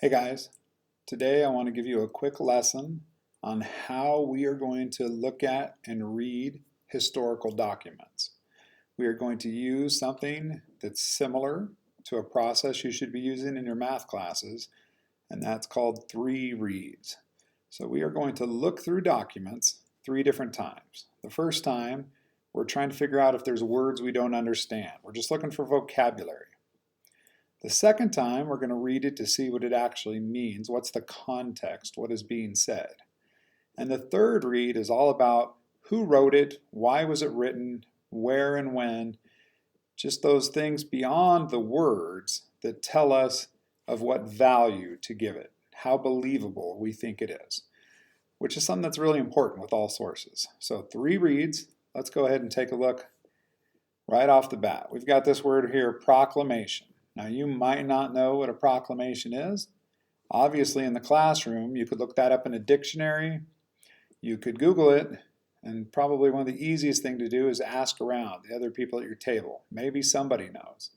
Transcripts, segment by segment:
Hey guys, today I want to give you a quick lesson on how we are going to look at and read historical documents. We are going to use something that's similar to a process you should be using in your math classes, and that's called three reads. So we are going to look through documents three different times. The first time, we're trying to figure out if there's words we don't understand. We're just looking for vocabulary. The second time, we're going to read it to see what it actually means. What's the context? What is being said? And the third read is all about who wrote it, why was it written, where and when, just those things beyond the words that tell us of what value to give it, how believable we think it is, which is something that's really important with all sources. So three reads. Let's go ahead and take a look right off the bat. We've got this word here, proclamation. Now, you might not know what a proclamation is. Obviously, in the classroom, you could look that up in a dictionary. You could Google it, and probably one of the easiest thing to do is ask around the other people at your table. Maybe somebody knows.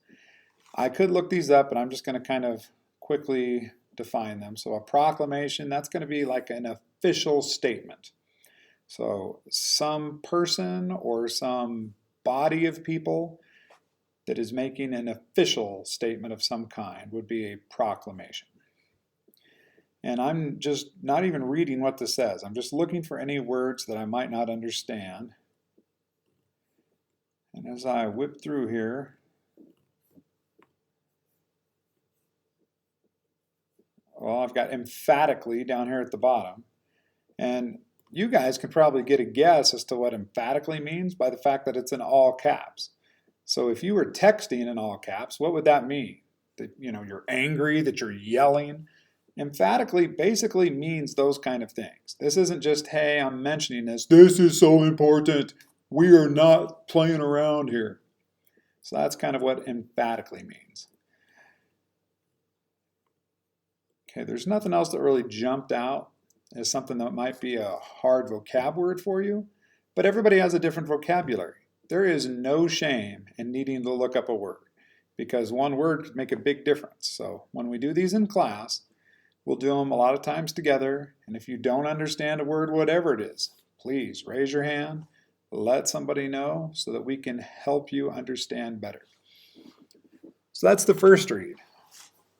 I could look these up, but I'm just going to kind of quickly define them. So a proclamation, that's going to be like an official statement. So some person or some body of people that is making an official statement of some kind would be a proclamation. And I'm just not even reading what this says. I'm just looking for any words that I might not understand. And as I whip through here, well, I've got emphatically down here at the bottom. And you guys can probably get a guess as to what emphatically means by the fact that it's in all caps. So if you were texting in all caps, what would that mean? That you're angry, that you're yelling? Emphatically basically means those kind of things. This isn't just, hey, I'm mentioning this. This is so important. We are not playing around here. So that's kind of what emphatically means. Okay, there's nothing else that really jumped out as something that might be a hard vocab word for you, but everybody has a different vocabulary. There is no shame in needing to look up a word because one word could make a big difference. So when we do these in class, we'll do them a lot of times together. And if you don't understand a word, whatever it is, please raise your hand, let somebody know so that we can help you understand better. So that's the first read.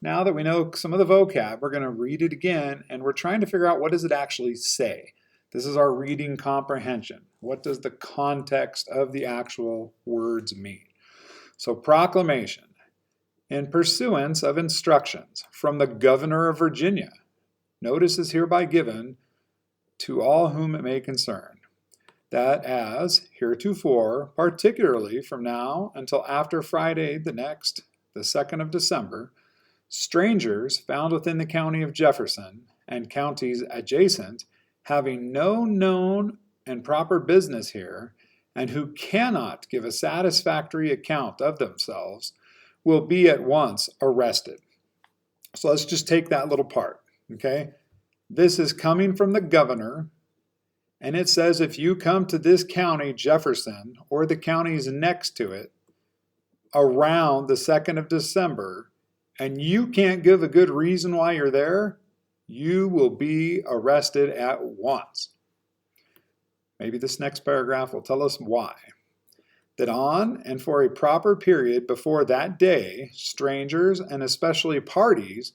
Now that we know some of the vocab, we're going to read it again and we're trying to figure out what does it actually say. This is our reading comprehension. What does the context of the actual words mean? So proclamation. In pursuance of instructions from the governor of Virginia, notice is hereby given to all whom it may concern, that as heretofore, particularly from now until after Friday the next, the 2nd of December, strangers found within the county of Jefferson and counties adjacent, having no known and proper business here, and who cannot give a satisfactory account of themselves, will be at once arrested. So let's just take that little part, okay? This is coming from the governor, and it says if you come to this county, Jefferson, or the counties next to it, around the 2nd of December, and you can't give a good reason why you're there, you will be arrested at once. Maybe this next paragraph will tell us why. That on and for a proper period before that day, strangers and especially parties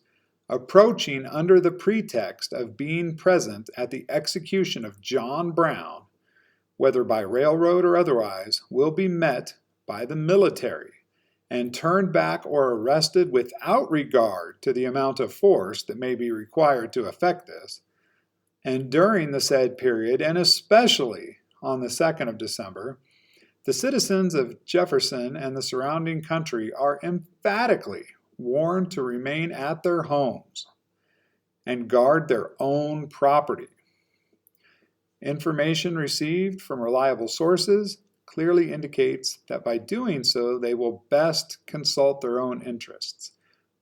approaching under the pretext of being present at the execution of John Brown, whether by railroad or otherwise, will be met by the military and turned back or arrested without regard to the amount of force that may be required to effect this. And during the said period, and especially on the 2nd of December, the citizens of Jefferson and the surrounding country are emphatically warned to remain at their homes and guard their own property. Information received from reliable sources clearly indicates that by doing so, they will best consult their own interests.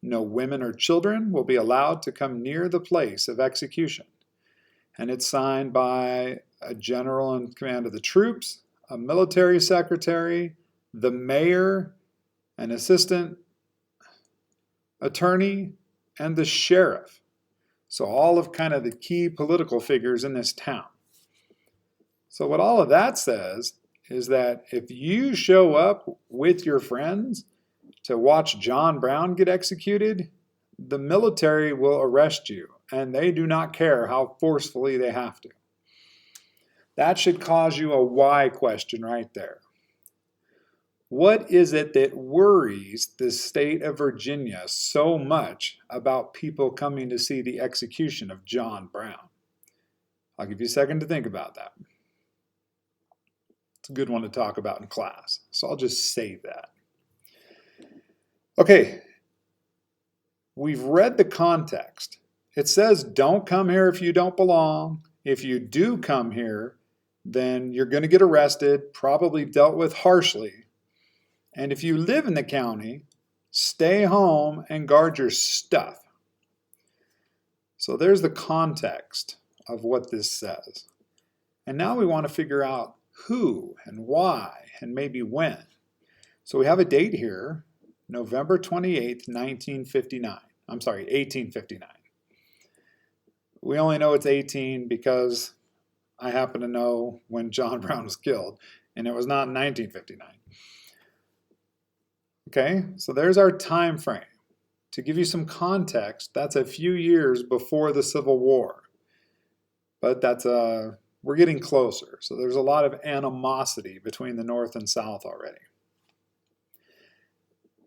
No women or children will be allowed to come near the place of execution. And it's signed by a general in command of the troops, a military secretary, the mayor, an assistant attorney, and the sheriff. So all of kind of the key political figures in this town. So what all of that says is that if you show up with your friends to watch John Brown get executed, the military will arrest you, and they do not care how forcefully they have to. That should cause you a why question right there. What is it that worries the state of Virginia so much about people coming to see the execution of John Brown? I'll give you a second to think about that. It's a good one to talk about in class, so I'll just save that. Okay, we've read the context. It says, don't come here if you don't belong. If you do come here, then you're going to get arrested, probably dealt with harshly. And if you live in the county, stay home and guard your stuff. So there's the context of what this says. And now we want to figure out who and why and maybe when. So we have a date here, November 28th, 1859. We only know it's 18 because I happen to know when John Brown was killed, and it was not in 1959. Okay, so there's our time frame. To give you some context, that's a few years before the Civil War. But we're getting closer. So there's a lot of animosity between the North and South already.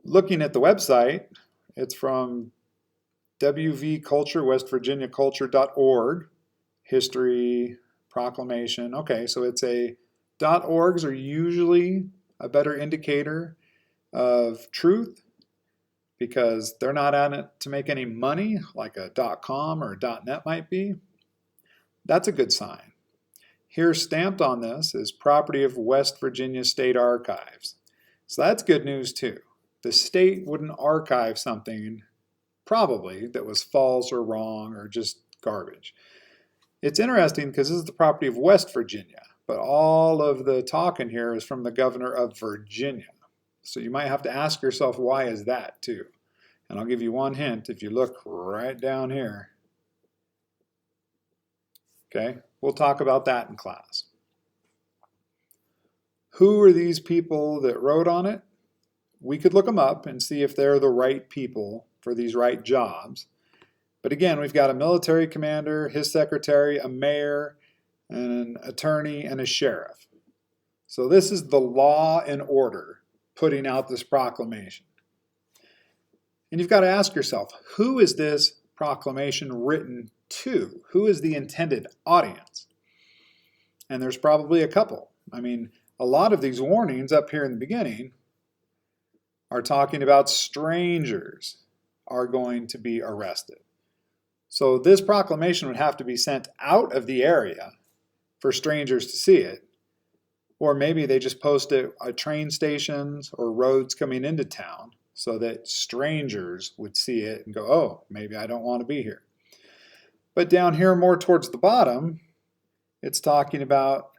Looking at the website, it's from WV Culture, WestVirginiaCulture.org, History, Proclamation. Okay, so it's .orgs are usually a better indicator of truth because they're not at it to make any money like a .com or a .net might be. That's a good sign. Here stamped on this is property of West Virginia State Archives. So that's good news too. The state wouldn't archive something probably that was false or wrong or just garbage. It's interesting because this is the property of West Virginia, but all of the talk in here is from the governor of Virginia. So you might have to ask yourself, why is that too? And I'll give you one hint if you look right down here. Okay, we'll talk about that in class. Who are these people that wrote on it? We could look them up and see if they're the right people for these right jobs. But again, we've got a military commander, his secretary, a mayor, an attorney, and a sheriff. So this is the law and order putting out this proclamation. And you've got to ask yourself, who is this proclamation written to? Who is the intended audience? And there's probably a couple. I mean, a lot of these warnings up here in the beginning are talking about strangers are going to be arrested. So this proclamation would have to be sent out of the area for strangers to see it. Or maybe they just post it at train stations or roads coming into town so that strangers would see it and go, oh, maybe I don't want to be here. But down here more towards the bottom, it's talking about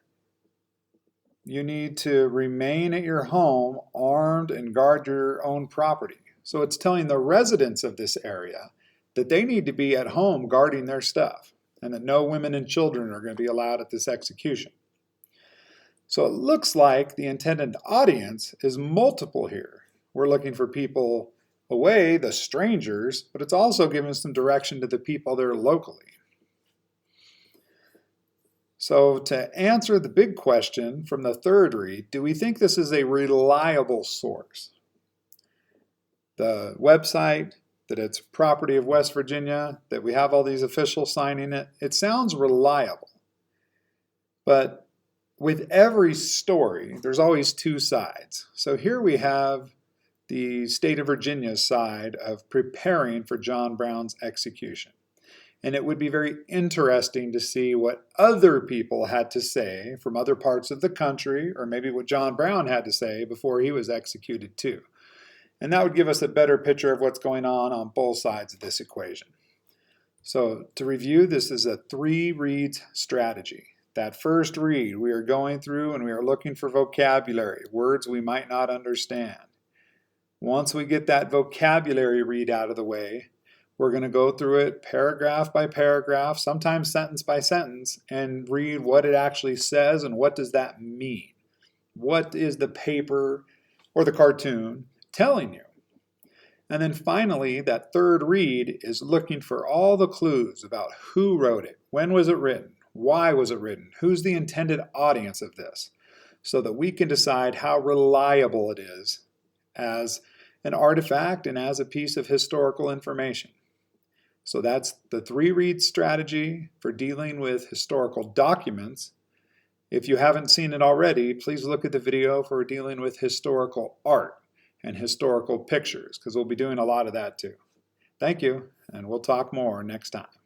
you need to remain at your home armed and guard your own property. So it's telling the residents of this area that they need to be at home guarding their stuff and that no women and children are going to be allowed at this execution. So it looks like the intended audience is multiple here. We're looking for people away, the strangers, but it's also giving some direction to the people there locally. So to answer the big question from the third read, do we think this is a reliable source? The website, that it's property of West Virginia, that we have all these officials signing it, it sounds reliable. But with every story, there's always two sides. So here we have the state of Virginia's side of preparing for John Brown's execution. And it would be very interesting to see what other people had to say from other parts of the country, or maybe what John Brown had to say before he was executed too. And that would give us a better picture of what's going on both sides of this equation. So to review, this is a 3-reads strategy. That first read, we are going through and we are looking for vocabulary, words we might not understand. Once we get that vocabulary read out of the way, We're going to go through it paragraph by paragraph, sometimes sentence by sentence, and read what it actually says and what does that mean. What is the paper or the cartoon telling you? And then finally, that third read is looking for all the clues about who wrote it, when was it written, why was it written, who's the intended audience of this, so that we can decide how reliable it is as an artifact and as a piece of historical information. So that's the 3-read strategy for dealing with historical documents. If you haven't seen it already, please look at the video for dealing with historical art and historical pictures, because we'll be doing a lot of that too. Thank you, and we'll talk more next time.